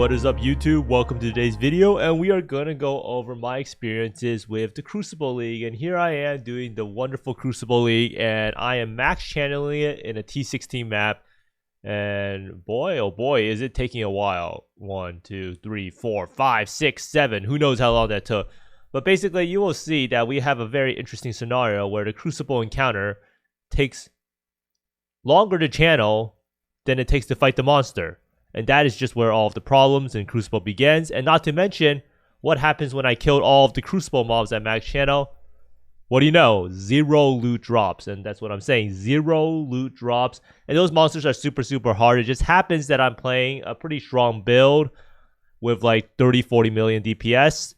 What is up, YouTube? Welcome to today's video, and we are going to go over my experiences with the Crucible League. And here I am doing the wonderful Crucible League, and I am max channeling it in a T16 map. And boy, oh boy, is it taking a while. 1, 2, 3, 4, 5, 6, 7. Who knows how long that took. But basically, you will see that we have a very interesting scenario where the Crucible encounter takes longer to channel than it takes to fight the monster. And that is just where all of the problems in Crucible begins. And not to mention, what happens when I killed all of the Crucible mobs at max channel? What do you know? 0 loot drops. And that's what I'm saying. 0 loot drops. And those monsters are super hard. It just happens that I'm playing a pretty strong build with like 30-40 million DPS.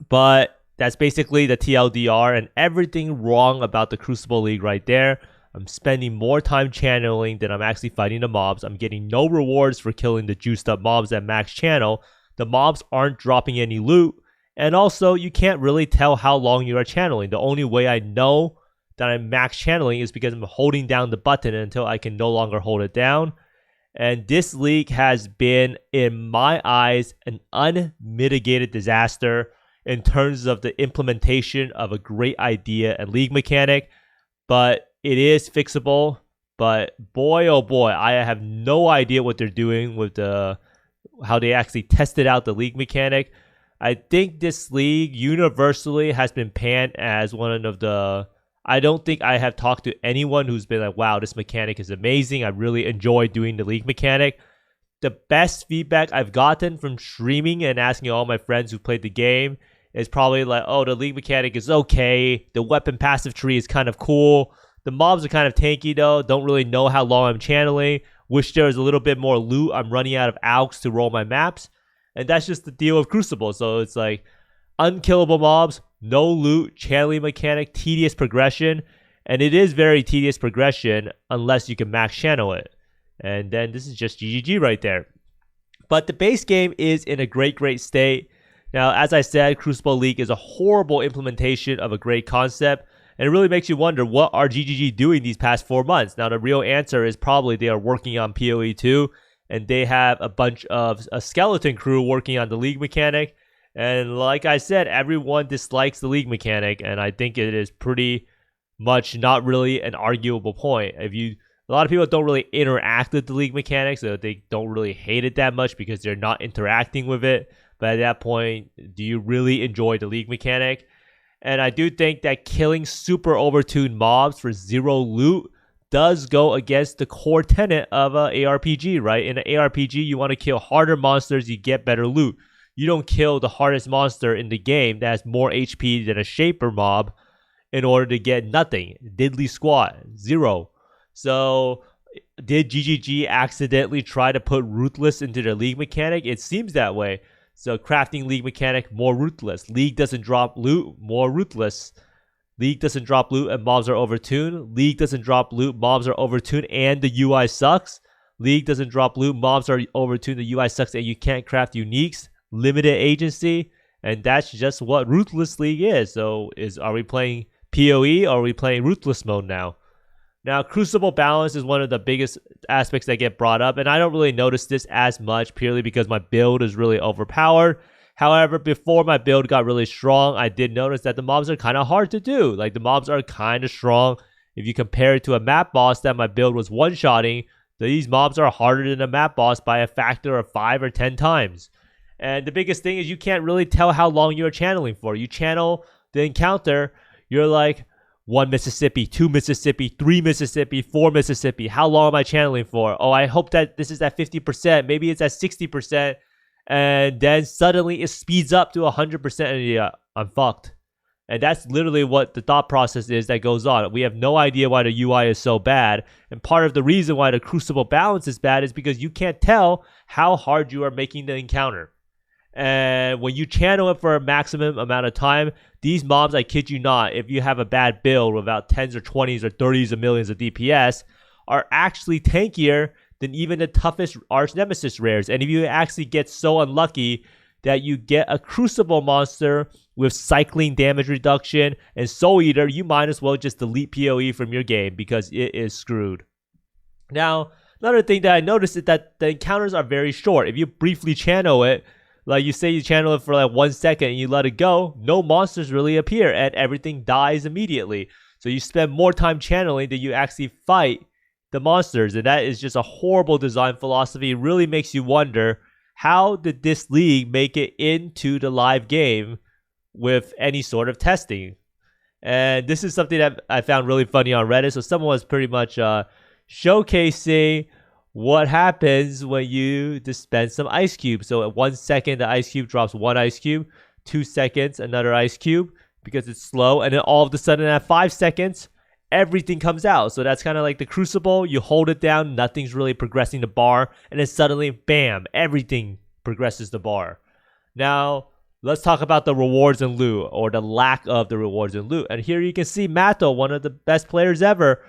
But that's basically the TLDR and everything wrong about the Crucible League right there. I'm spending more time channeling than I'm actually fighting the mobs. I'm getting no rewards for killing the juiced up mobs at max channel. The mobs aren't dropping any loot. And also, you can't really tell how long you are channeling. The only way I know that I'm max channeling is because I'm holding down the button until I can no longer hold it down. And this league has been, in my eyes, an unmitigated disaster in terms of the implementation of a great idea and league mechanic. But it is fixable, but boy, oh boy, I have no idea what they're doing with how they actually tested out the league mechanic. I think this league universally has been panned as one of the... I don't think I have talked to anyone who's been like, wow, this mechanic is amazing. I really enjoy doing the league mechanic. The best feedback I've gotten from streaming and asking all my friends who played the game is probably like, oh, the league mechanic is okay. The weapon passive tree is kind of cool. The mobs are kind of tanky though. Don't really know how long I'm channeling. Wish there was a little bit more loot. I'm running out of AUX to roll my maps. And that's just the deal of Crucible. So it's like unkillable mobs, no loot, channeling mechanic, tedious progression. And it is very tedious progression unless you can max channel it. And then this is just GGG right there. But the base game is in a great state. Now, as I said, Crucible League is a horrible implementation of a great concept. And it really makes you wonder, what are GGG doing these past 4 months? Now, the real answer is probably they are working on PoE 2. And they have a bunch of a skeleton crew working on the league mechanic. And like I said, everyone dislikes the league mechanic. And I think it is pretty much not really an arguable point. A lot of people don't really interact with the league mechanic, so they don't really hate it that much because they're not interacting with it. But at that point, do you really enjoy the league mechanic? And I do think that killing super overtuned mobs for 0 loot does go against the core tenet of an ARPG, right? In an ARPG, you want to kill harder monsters, you get better loot. You don't kill the hardest monster in the game that has more HP than a Shaper mob in order to get nothing. Diddly squat, 0. So, did GGG accidentally try to put Ruthless into their league mechanic? It seems that way. So crafting league mechanic, more ruthless. League doesn't drop loot, more ruthless. League doesn't drop loot and mobs are overtuned. League doesn't drop loot, mobs are overtuned and the UI sucks. League doesn't drop loot, mobs are overtuned, the UI sucks and you can't craft uniques. Limited agency. And that's just what Ruthless League is. So are we playing PoE or are we playing Ruthless mode now? Now, Crucible Balance is one of the biggest aspects that get brought up, and I don't really notice this as much purely because my build is really overpowered. However, before my build got really strong, I did notice that the mobs are kind of hard to do. Like, the mobs are kind of strong. If you compare it to a map boss that my build was one-shotting, these mobs are harder than a map boss by a factor of 5 or 10 times. And the biggest thing is you can't really tell how long you're channeling for. You channel the encounter, you're like... 1 Mississippi, 2 Mississippi, 3 Mississippi, 4 Mississippi. How long am I channeling for? Oh, I hope that this is at 50%. Maybe it's at 60%. And then suddenly it speeds up to 100% and yeah, I'm fucked. And that's literally what the thought process is that goes on. We have no idea why the UI is so bad. And part of the reason why the Crucible Balance is bad is because you can't tell how hard you are making the encounter. And when you channel it for a maximum amount of time, these mobs, I kid you not, if you have a bad build without 10s or 20s or 30s of millions of DPS, are actually tankier than even the toughest Arch Nemesis rares. And if you actually get so unlucky that you get a Crucible monster with cycling damage reduction and Soul Eater, you might as well just delete PoE from your game because it is screwed. Now, Another thing that I noticed is that the encounters are very short. If you briefly channel it, like you say you channel it for like 1 second and you let it go, no monsters really appear and everything dies immediately. So you spend more time channeling than you actually fight the monsters, and that is just a horrible design philosophy. It really makes you wonder, how did this league make it into the live game with any sort of testing? And this is something that I found really funny on Reddit. So someone was pretty much showcasing what happens when you dispense some ice cubes. So at 1 second, the ice cube drops 1 ice cube. 2 seconds, another ice cube, because it's slow. And then all of a sudden at 5 seconds, everything comes out. So that's kind of like the Crucible. You hold it down, nothing's really progressing the bar. And then suddenly, bam, everything progresses the bar. Now, let's talk about the rewards and loot, or the lack of the rewards and loot. And here you can see Matto, one of the best players ever,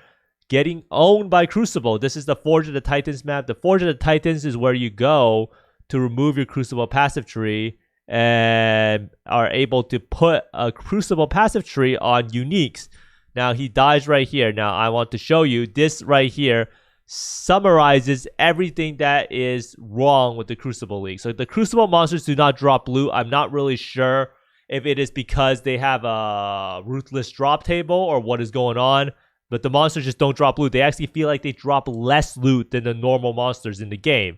getting owned by Crucible. This is the Forge of the Titans map. The Forge of the Titans is where you go to remove your Crucible passive tree and are able to put a Crucible passive tree on uniques. Now he dies right here. Now I want to show you this right here summarizes everything that is wrong with the Crucible League. So the Crucible monsters do not drop loot. I'm not really sure if it is because they have a ruthless drop table or what is going on. But the monsters just don't drop loot. They actually feel like they drop less loot than the normal monsters in the game.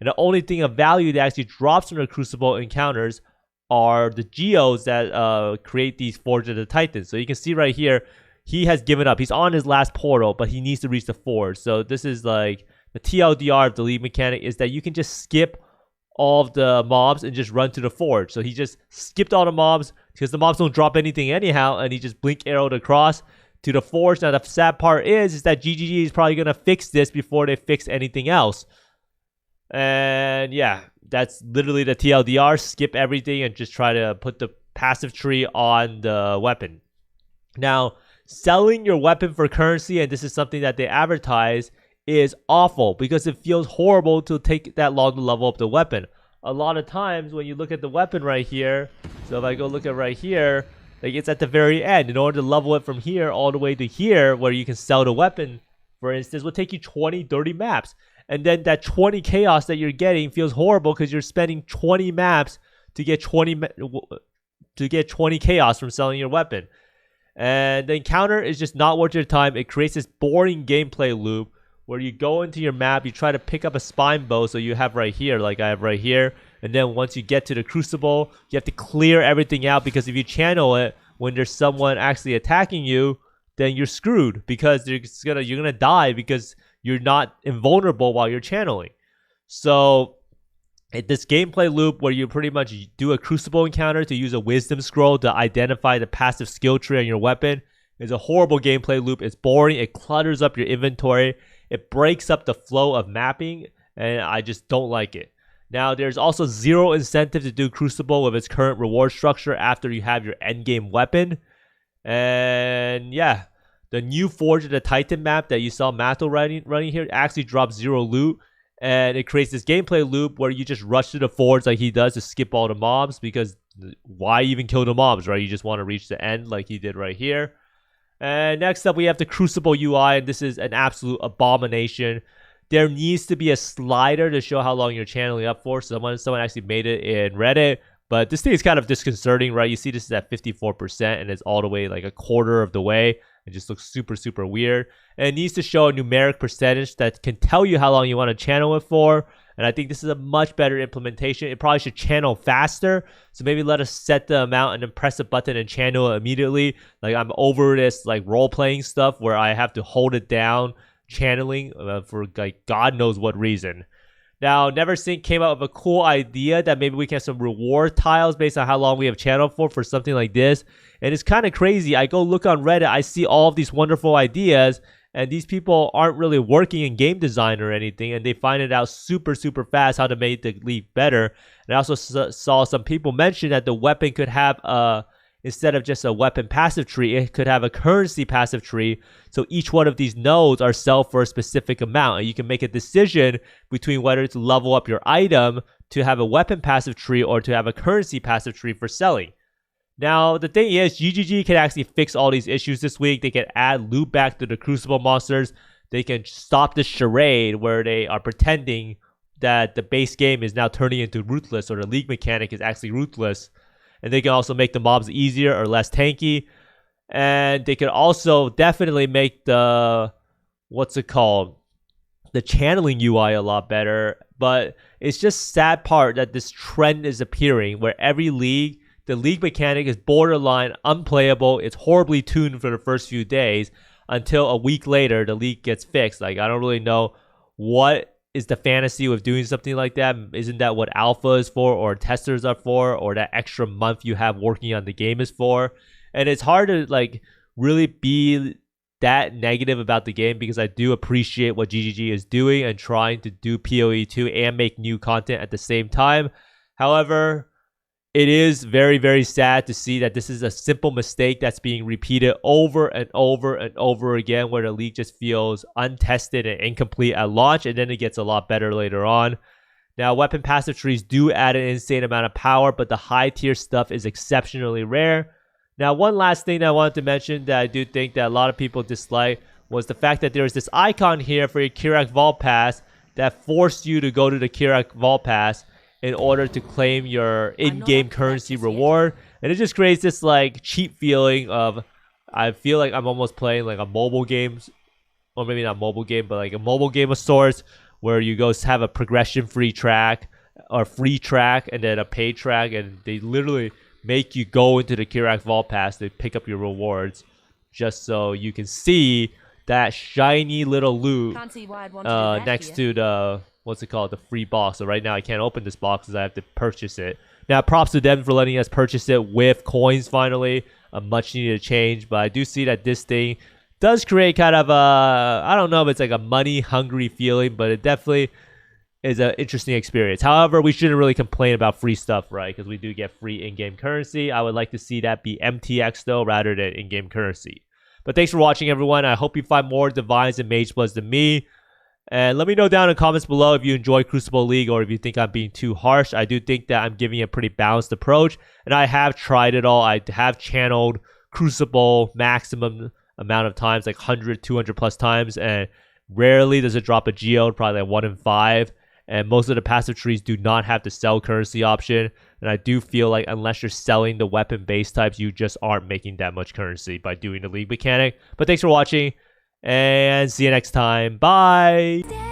And the only thing of value that actually drops from the Crucible encounters are the geos that create these Forge of the Titans. So you can see right here, he has given up. He's on his last portal, but he needs to reach the Forge. So this is like the TLDR of the league mechanic, is that you can just skip all of the mobs and just run to the Forge. So he just skipped all the mobs because the mobs don't drop anything anyhow, and he just blink arrowed across to the Forge. Now the sad part is that GGG is probably going to fix this before they fix anything else. And yeah, that's literally the TLDR. Skip everything and just try to put the passive tree on the weapon. Now, selling your weapon for currency, and this is something that they advertise, is awful because it feels horrible to take that long to level up the weapon. A lot of times when you look at the weapon right here, so if I go look at right here, like it's at the very end. In order to level it from here all the way to here where you can sell the weapon, for instance, will take you 20, 30 maps. And then that 20 chaos that you're getting feels horrible because you're spending 20 maps to get 20 chaos from selling your weapon. And the encounter is just not worth your time. It creates this boring gameplay loop where you go into your map, you try to pick up a spine bow, so you have right here, like I have right here. And then once you get to the Crucible, you have to clear everything out, because if you channel it when there's someone actually attacking you, then you're screwed, because you're gonna die because you're not invulnerable while you're channeling. So this gameplay loop where you pretty much do a Crucible encounter to use a wisdom scroll to identify the passive skill tree on your weapon is a horrible gameplay loop. It's boring. It clutters up your inventory. It breaks up the flow of mapping, and I just don't like it. Now, there's also zero incentive to do Crucible with its current reward structure after you have your endgame weapon. And yeah, the new Forge of the Titan map that you saw Matto running here actually drops 0 loot. And it creates this gameplay loop where you just rush to the Forge like he does to skip all the mobs, because why even kill the mobs, right? You just want to reach the end like he did right here. And next up, we have the Crucible UI, and this is an absolute abomination. There needs to be a slider to show how long you're channeling up for. Someone actually made it in Reddit, but this thing is kind of disconcerting, right? You see this is at 54%, and it's all the way like a quarter of the way. It just looks super, super weird. And it needs to show a numeric percentage that can tell you how long you want to channel it for. And I think this is a much better implementation. It probably should channel faster. So maybe let us set the amount and then press a button and channel it immediately. Like, I'm over this like role-playing stuff where I have to hold it down channeling for like God knows what reason. Now, NeverSync came out with a cool idea that maybe we can have some reward tiles based on how long we have channeled for something like this. And it's kind of crazy. I go look on Reddit, I see all of these wonderful ideas, and these people aren't really working in game design or anything, and they find it out super, super fast how to make the league better. And I also saw some people mention that the weapon could have instead of just a weapon passive tree, it could have a currency passive tree. So each one of these nodes are sold for a specific amount. And you can make a decision between whether to level up your item to have a weapon passive tree or to have a currency passive tree for selling. Now, the thing is, GGG can actually fix all these issues this week. They can add loot back to the Crucible monsters they can stop this charade where they are pretending that the base game is now turning into ruthless, or the league mechanic is actually ruthless. And they can also make the mobs easier or less tanky. And they can also definitely make the, what's it called, the channeling UI a lot better. But it's just sad part that this trend is appearing where every league, the league mechanic is borderline unplayable. It's horribly tuned for the first few days until a week later the league gets fixed. Like, I don't really know what is the fantasy with doing something like that. Isn't that what alpha is for, or testers are for, or that extra month you have working on the game is for? And it's hard to like really be that negative about the game, because I do appreciate what GGG is doing and trying to do PoE 2 and make new content at the same time. However, it is very, very sad to see that this is a simple mistake that's being repeated over and over and over again, where the league just feels untested and incomplete at launch, and then it gets a lot better later on. Now, weapon passive trees do add an insane amount of power, but the high tier stuff is exceptionally rare. Now, one last thing that I wanted to mention that I do think that a lot of people dislike was the fact that there is this icon here for your Kirak Vault Pass that forced you to go to the Kirak Vault Pass in order to claim your in-game currency reward. And it just creates this like cheap feeling of, I feel like I'm almost playing like a mobile game, or maybe not mobile game, but like a mobile game of sorts, where you go have a progression-free track or free track and then a paid track, and they literally make you go into the Kirak Vault Pass to pick up your rewards, just so you can see that shiny little loot next to the, what's it called, the free box. So right now I can't open this box because I have to purchase it. Now, props to them for letting us purchase it with coins finally, a much needed change. But I do see that this thing does create kind of a, I don't know if it's like a money hungry feeling, but it definitely is an interesting experience. However, we shouldn't really complain about free stuff, right? Because we do get free in-game currency. I would like to see that be MTX though, rather than in-game currency. But thanks for watching, everyone. I hope you find more Divines and Mage Bloods than me. And let me know down in the comments below if you enjoy Crucible League or if you think I'm being too harsh. I do think that I'm giving a pretty balanced approach, and I have tried it all. I have channeled Crucible maximum amount of times, like 100, 200 plus times, and rarely does it drop a geode, probably like 1 in 5. And most of the passive trees do not have the sell currency option. And I do feel like unless you're selling the weapon base types, you just aren't making that much currency by doing the league mechanic. But thanks for watching, and see you next time. Bye!